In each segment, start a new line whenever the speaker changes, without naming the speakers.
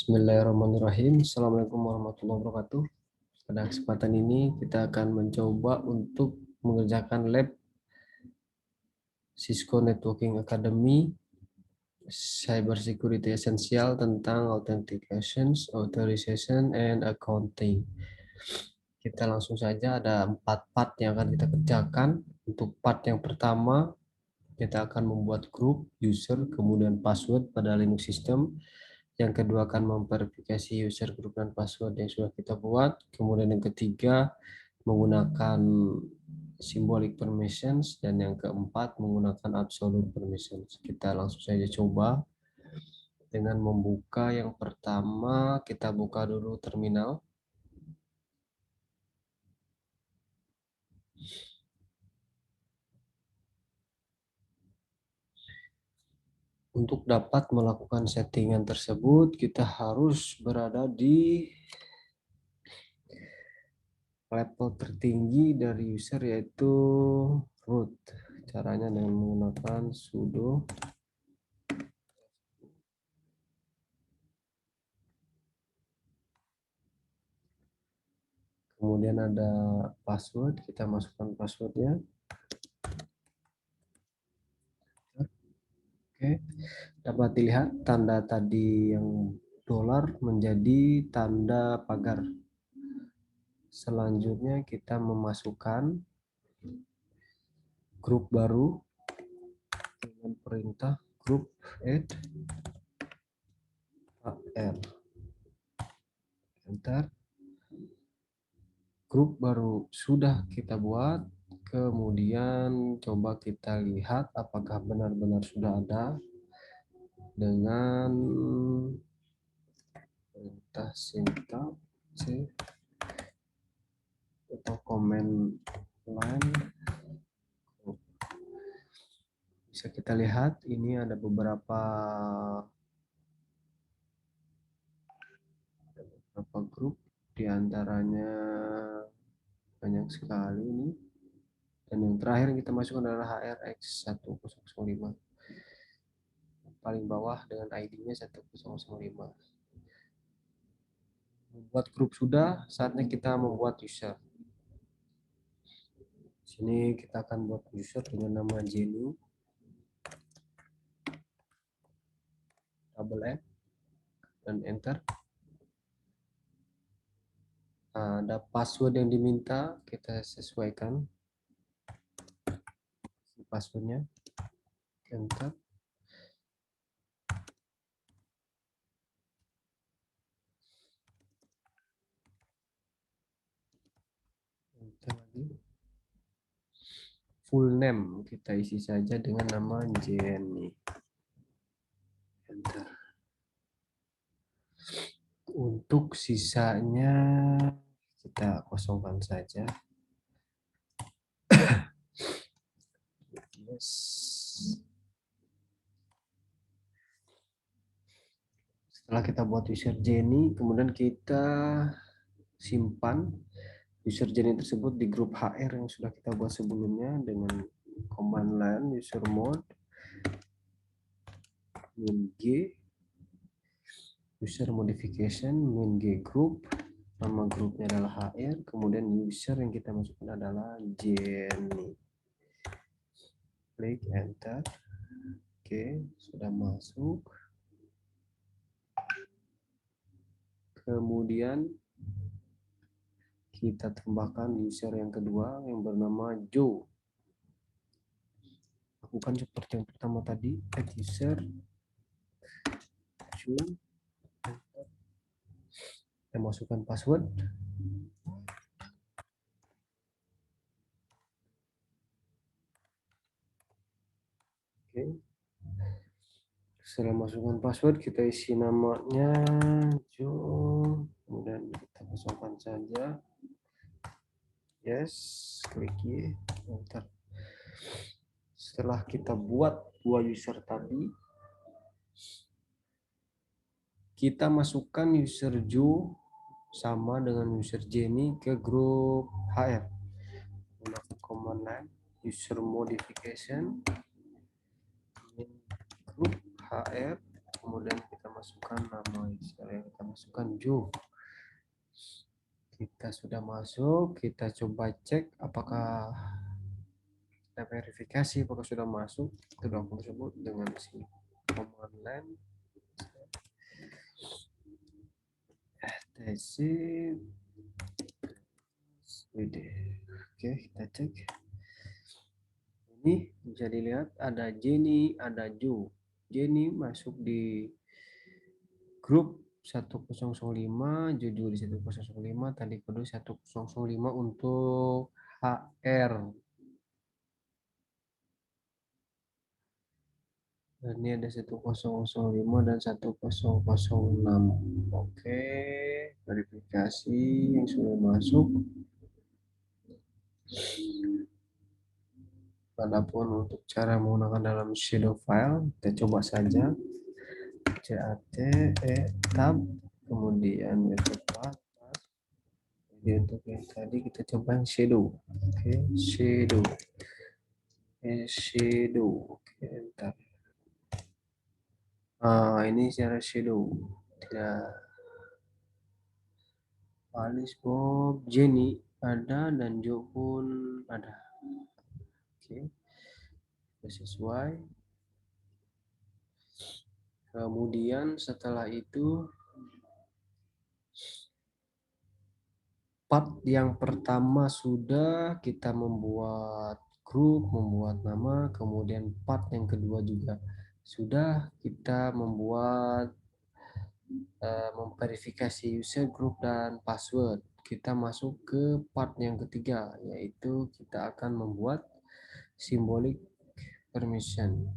Bismillahirrahmanirrahim. Assalamualaikum warahmatullahi wabarakatuh. Pada kesempatan ini kita akan mencoba untuk mengerjakan lab Cisco Networking Academy Cyber Security Essential tentang Authentications, Authorization, and Accounting. Kita langsung saja, ada 4 part yang akan kita kerjakan. Untuk part yang pertama, kita akan membuat grup, user, kemudian password pada Linux system. Yang kedua akan memverifikasi user group dan password yang sudah kita buat. Kemudian yang ketiga menggunakan symbolic permissions, dan yang keempat menggunakan absolute permissions. Kita langsung saja coba dengan membuka yang pertama. Kita buka dulu terminal. Untuk dapat melakukan settingan tersebut, kita harus berada di level tertinggi dari user, yaitu root. Caranya dengan menggunakan sudo kemudian ada password, kita masukkan passwordnya. Oke, dapat dilihat tanda tadi yang dolar menjadi tanda pagar. Selanjutnya kita memasukkan grup baru dengan perintah group add AR. Enter. Grup baru sudah kita buat. Kemudian coba kita lihat apakah benar-benar sudah ada dengan perintah syntax C atau command line. Bisa kita lihat ini ada beberapa grup, diantaranya banyak sekali ini. Dan yang terakhir yang kita masukkan adalah HRX1005. Paling bawah dengan ID-nya 1005. Membuat grup sudah, saatnya kita membuat user. Sini kita akan buat user dengan nama Jenny. Double F dan enter. Nah, ada password yang diminta, kita sesuaikan passwordnya. Enter. Enter lagi. Full name kita isi saja dengan nama Jenny. Enter. Untuk sisanya kita kosongkan saja. Yes. Setelah kita buat user Jenny, kemudian kita simpan user Jenny tersebut di grup HR yang sudah kita buat sebelumnya dengan command line usermod min g user modification min g group. Nama grupnya adalah HR, kemudian user yang kita masukkan adalah Jenny. Klik enter. Oke, sudah masuk. Kemudian kita tambahkan user yang kedua yang bernama Joe. Lakukan seperti yang pertama tadi, add user Joe. Kita masukkan password. Oke. Setelah masukkan password, kita isi namanya Joe, kemudian kita kosongkan saja. Yes, klik Y, enter. Setelah kita buat dua user tadi, kita masukkan user Joe sama dengan user Jenny ke grup HR. Menggunakan command line user modification grup HR, kemudian kita masukkan nama user yang kita masukkan Joe. Kita sudah masuk, kita coba cek apakah kita verifikasi apakah sudah masuk kedua akun tersebut dengan si command line tc. Oke, kita cek. Ini bisa dilihat ada Jenny, ada Joe. Jenny masuk di grup 1005, Jojo di 1005, tadi kode 1005 untuk HR. Dan ini ada 1005 dan 1006. Oke, verifikasi yang sudah masuk. Adapun untuk cara menggunakan dalam shadow file, kita coba saja cat tab, kemudian metode. Jadi untuk yang tadi kita coba yang shadow. Oke, shadow. Shadow. Oke, entar. Ini secara shadow. Tidak. Alice, Bob, Jenny ada dan Joe pun ada. Oke, sesuai. Kemudian setelah itu part yang pertama sudah kita membuat grup, membuat nama, kemudian part yang kedua juga sudah kita membuat memverifikasi user group dan password. Kita masuk ke part yang ketiga, yaitu kita akan membuat symbolic permission.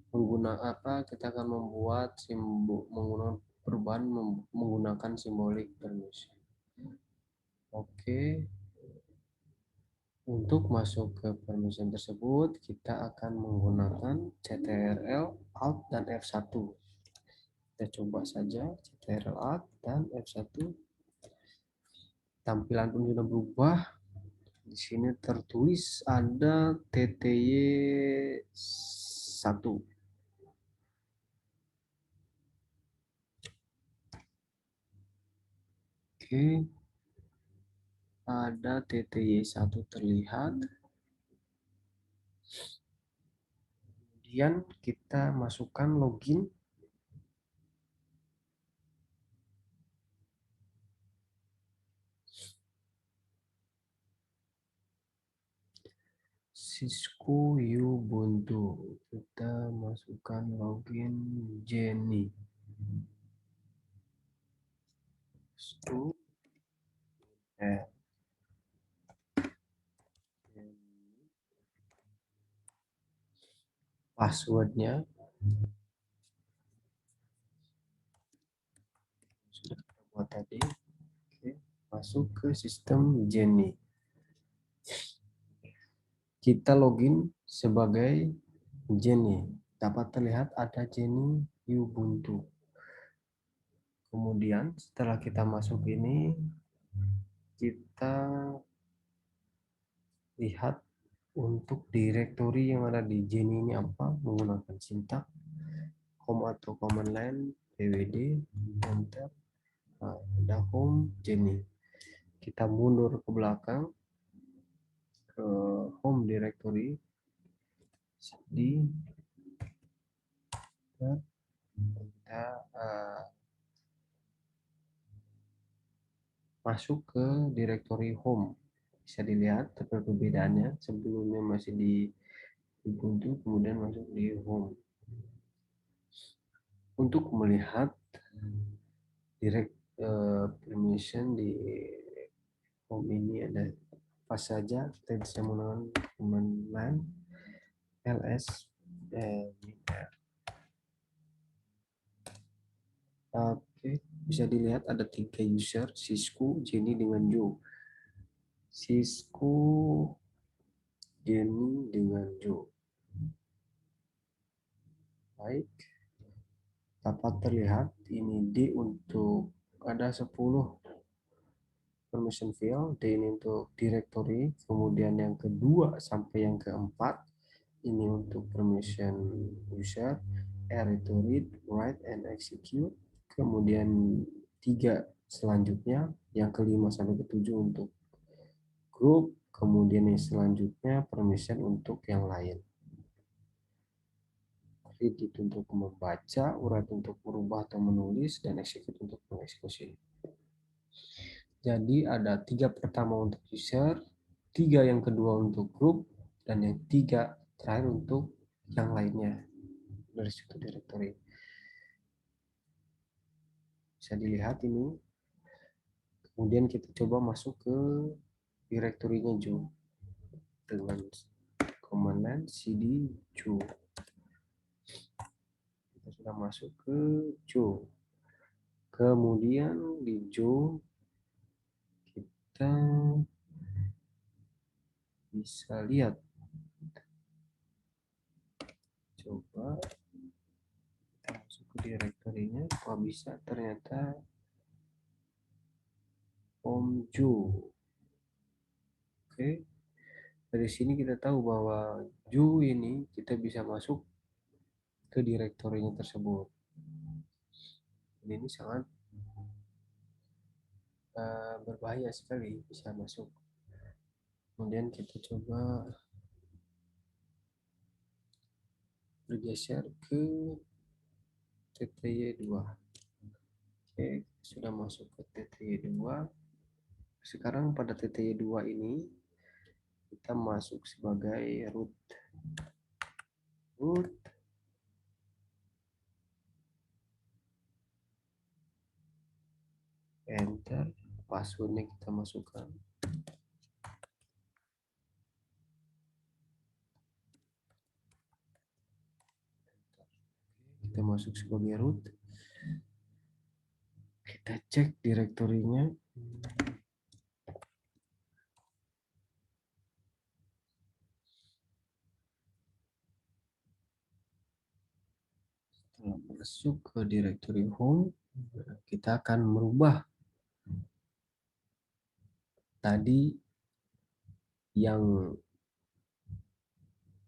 Kita akan membuat menggunakan perubahan menggunakan symbolic permission. Oke. Untuk masuk ke permission tersebut, kita akan menggunakan ctrl alt dan F1. Kita coba saja ctrl alt dan F1. Tampilan pun sudah berubah. Di sini tertulis ada TTY 1. Oke. Ada TTY1 terlihat. Kemudian kita masukkan login. Cisco Ubuntu. Kita masukkan login Jenny. Passwordnya sudah kita buat tadi. Oke, masuk ke sistem Jenny. Kita login sebagai Jenny. Dapat terlihat ada Jenny Ubuntu. Kemudian setelah kita masuk ini, kita lihat untuk direktori yang ada di Jenny ini apa, menggunakan sintak home atau command line pwd enter. Ada home Jenny. Kita mundur ke belakang ke home directory di kita masuk ke directory home. Bisa dilihat perbedaannya, sebelumnya masih di Ubuntu, kemudian masuk di home. Untuk melihat direct permission di home ini ada apa saja, kita bisa menggunakan command line ls Oke, bisa dilihat ada 3 user, Cisco, Jenny dengan Joe. Cisco, Jenny dengan Joe. Baik, dapat terlihat ini D untuk ada 10 permission field, D ini untuk directory, kemudian yang kedua sampai yang keempat ini untuk permission user, R itu read, write, and execute. Kemudian 3 selanjutnya, yang kelima sampai ketujuh untuk group. Kemudian yang selanjutnya permission untuk yang lain. Read itu untuk membaca, write untuk merubah atau menulis, dan execute untuk mengeksekusi. Jadi ada 3 pertama untuk user, 3 yang kedua untuk group, dan yang 3 terakhir untuk yang lainnya dari situ directory. Bisa dilihat ini. Kemudian kita coba masuk ke directory-nya Joe dengan command line cd Joe. Kita sudah masuk ke Joe. Kemudian di Joe kita bisa lihat, coba kita masuk ke directory-nya, kok bisa ternyata Om Joe. Oke, dari sini kita tahu bahwa Joe ini kita bisa masuk ke directory-nya tersebut. Ini sangat berbahaya sekali bisa masuk. Kemudian kita coba bergeser ke TTY2. Oke, sudah masuk ke TTY2. Sekarang pada TTY2 ini kita masuk sebagai root. Enter, passwordnya kita masukkan. Kita masuk sebagai root. Kita cek direktorinya. Setelah masuk ke directory home, kita akan merubah tadi yang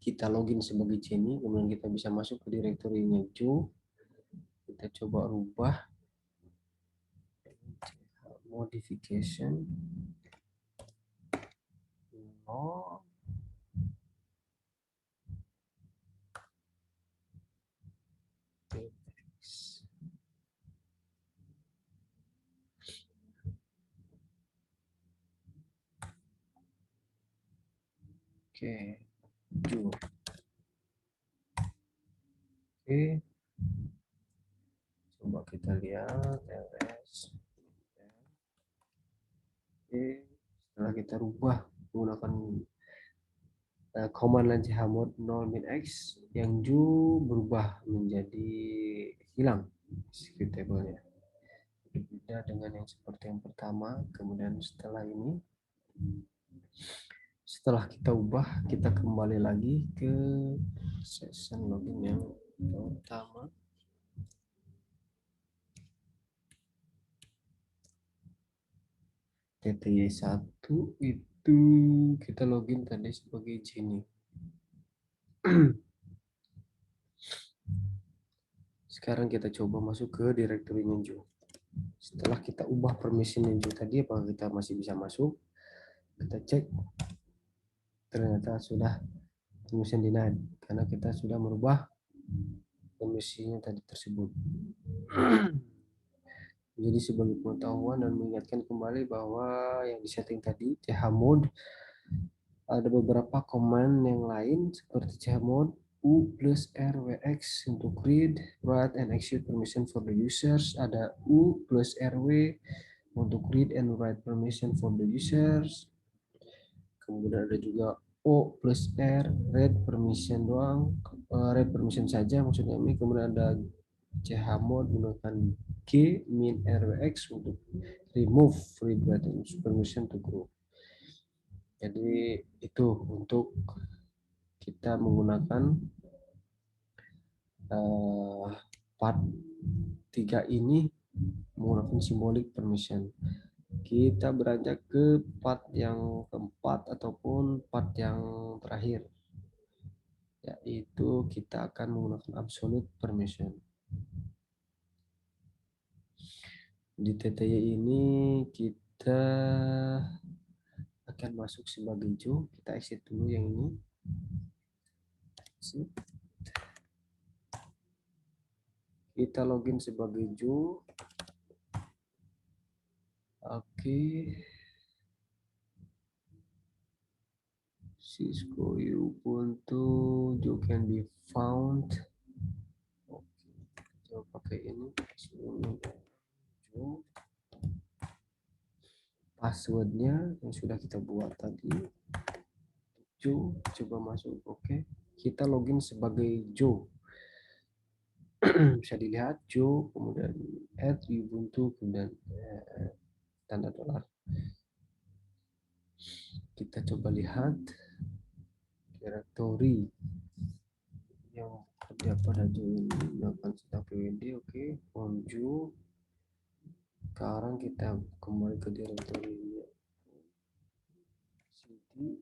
kita login sebagai Jenny, kemudian kita bisa masuk ke direktorinya Joe. Kita coba rubah modification no oke Joe. Oke, coba kita lihat ls. Oke, setelah kita rubah menggunakan command line chmod 0-x, yang Joe berubah menjadi hilang executable-nya. Berbeda dengan yang seperti yang pertama. Kemudian setelah ini, setelah kita ubah, kita kembali lagi ke session login yang pertama. TTY1 itu kita login tadi sebagai Jenny. Sekarang kita coba masuk ke directory Joe. Setelah kita ubah permission Joe tadi, apakah kita masih bisa masuk? Kita cek, ternyata sudah permission denied karena kita sudah merubah permisinya tadi tersebut. Jadi sebagai pengetahuan dan mengingatkan kembali bahwa yang disetting tadi chmod, ada beberapa command yang lain seperti chmod u plus rwx untuk read, write, and execute permission for the users. Ada u plus rw untuk read and write permission for the users. Kemudian ada juga o plus r, read permission doang, read permission saja maksudnya ini. Kemudian ada chmod menggunakan g min rwx untuk remove read write permission to group. Jadi itu untuk kita menggunakan part 3 ini menggunakan symbolic permission. Kita beranjak ke part yang keempat ataupun part yang terakhir. yaitu kita akan menggunakan absolute permission. Di TTY ini kita akan masuk sebagai Joe. Kita exit dulu yang ini. Kita login sebagai Joe. Oke. Cisco Ubuntu Joe can be found. Oke, coba pakai ini. Joe. Passwordnya yang sudah kita buat tadi. Joe, coba masuk. Oke, kita login sebagai Joe. Bisa dilihat Joe, kemudian add Ubuntu, kemudian tanda dolar. Kita coba lihat directory yang ada pada Joe ini, melakukan setup PWD. Oke, on Joe. Sekarang kita kembali ke directory cd.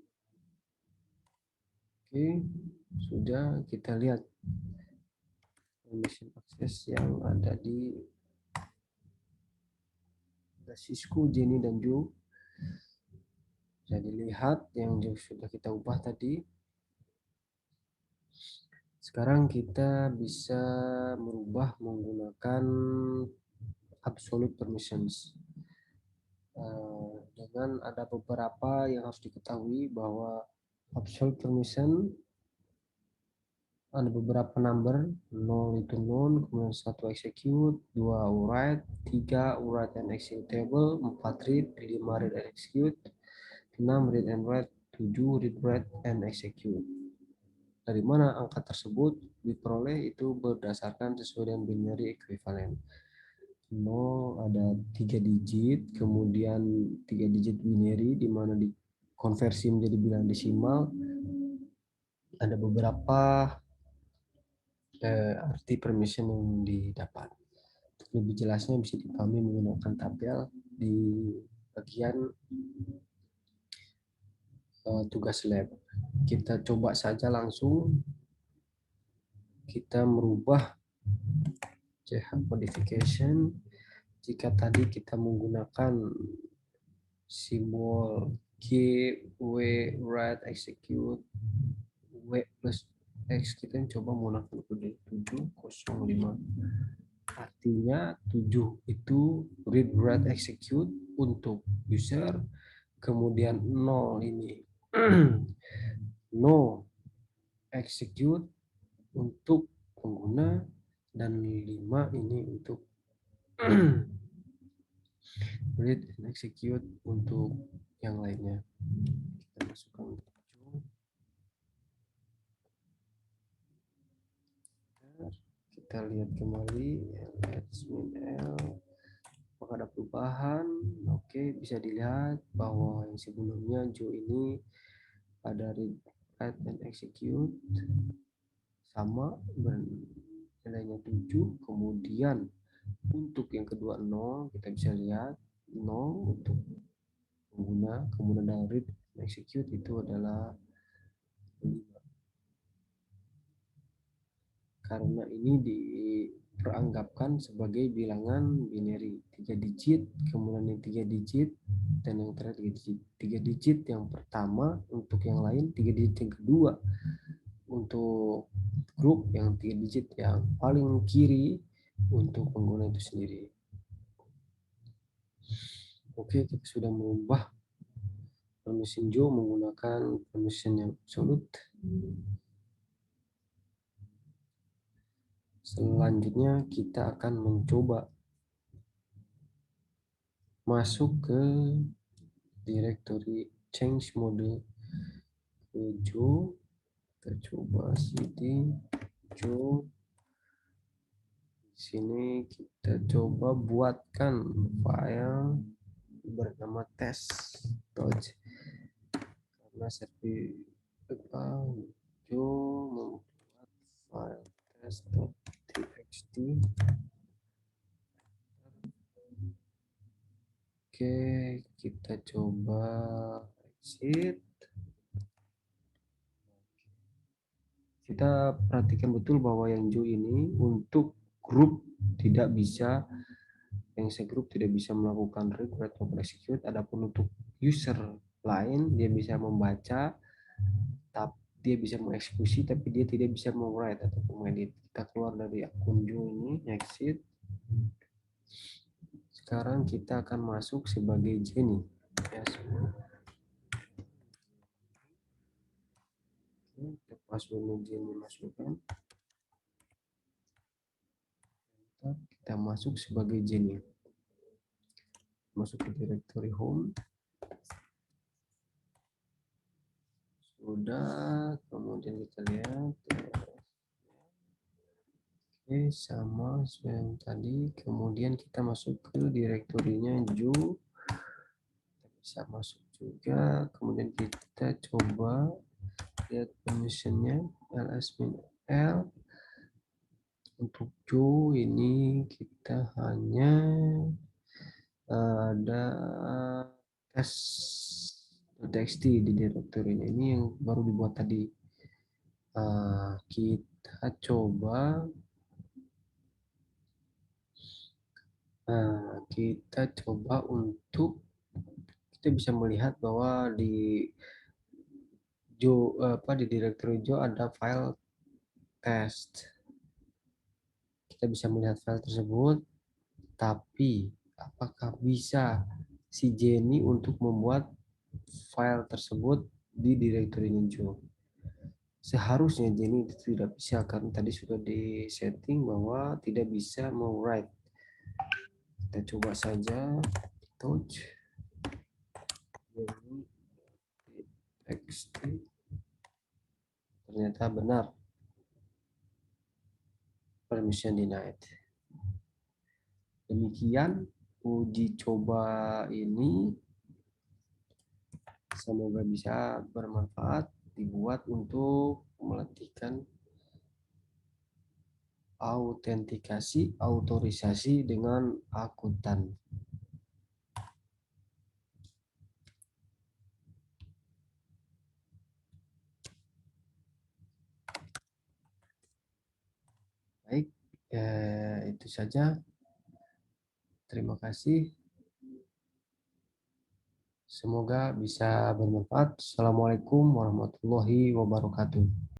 Oke, sudah kita lihat permission access yang ada di Cisco, Jenny, dan Joe. Bisa dilihat yang sudah kita ubah tadi. Sekarang kita bisa merubah menggunakan absolute permissions. Dengan ada beberapa yang harus diketahui bahwa absolute permission ada beberapa number, 0 itu none, kemudian 1 execute, 2 write, 3 write and executable, 4 read, 5 read and execute, 6 read and write, 7 read, write and execute. Dari mana angka tersebut diperoleh itu berdasarkan sesuai dengan binary equivalent. 0 ada 3 digit, kemudian 3 digit binary di mana dikonversi menjadi bilangan desimal. Ada beberapa arti permission yang didapat. Lebih jelasnya bisa dipahami menggunakan tabel di bagian tugas lab. Kita coba saja langsung kita merubah ch modification. Jika tadi kita menggunakan simbol G, W, write, execute, W plus X, kita coba menggunakan kode 705. Artinya 7 itu read, write, execute untuk user, kemudian 0 ini no execute untuk pengguna, dan 5 ini untuk read and execute untuk yang lainnya. Kita masukkan 7. Kita lihat kembali admin L, apakah ada perubahan. Oke, bisa dilihat bahwa yang sebelumnya Joe ini ada read, write, and execute sama nilainya 7. Kemudian untuk yang kedua 0, kita bisa lihat 0 untuk pengguna, kemudian read and execute itu adalah 5. Karena ini diperanggapkan sebagai bilangan binary 3 digit, kemudian yang 3 digit, dan yang terakhir 3 digit. 3 digit yang pertama untuk yang lain, 3 digit yang kedua untuk grup, yang 3 digit yang paling kiri untuk pengguna itu sendiri. Oke, kita sudah mengubah permission Joe menggunakan permission yang absolute. Selanjutnya kita akan mencoba masuk ke directory change mode ke Joe. Kita coba cd Joe. Di sini kita coba buatkan file bernama test.txt karena Joe membuat file test.txt. Oke, kita coba exit. kita perhatikan betul bahwa yang Joe ini untuk grup tidak bisa, yang segrup tidak bisa melakukan read, write, maupun execute. Adapun untuk user lain dia bisa membaca, tapi dia bisa mengeksekusi, tapi dia tidak bisa mewrite ataupun mengedit. Kita keluar dari akun Joe ini, exit. Sekarang kita akan masuk sebagai Jenny. Ya, oke, passwordnya Jenny masukkan. Kita masuk sebagai Jenny. Masuk ke directory home. Sudah, kemudian kita lihat. Oke, sama seperti yang tadi. Kemudian kita masuk ke direktorinya Joe. Bisa masuk juga. Kemudian kita coba lihat permissionnya ls-l. Untuk Joe ini kita hanya ada test.txt di direktorinya ini yang baru dibuat tadi. Kita coba untuk kita bisa melihat bahwa di di direktori Joe ada file test. Kita bisa melihat file tersebut, tapi apakah bisa si Jenny untuk membuat file tersebut di direktori Joe? Seharusnya Jenny itu tidak bisa karena tadi sudah di setting bahwa tidak bisa mau-write. Kita coba saja touch Jenny txt, ternyata benar, permission denied. Demikian uji coba ini, semoga bisa bermanfaat, dibuat untuk melatihkan autentikasi, autorisasi dengan akuntan. Baik, itu saja. Terima kasih. Semoga bisa bermanfaat. Assalamualaikum warahmatullahi wabarakatuh.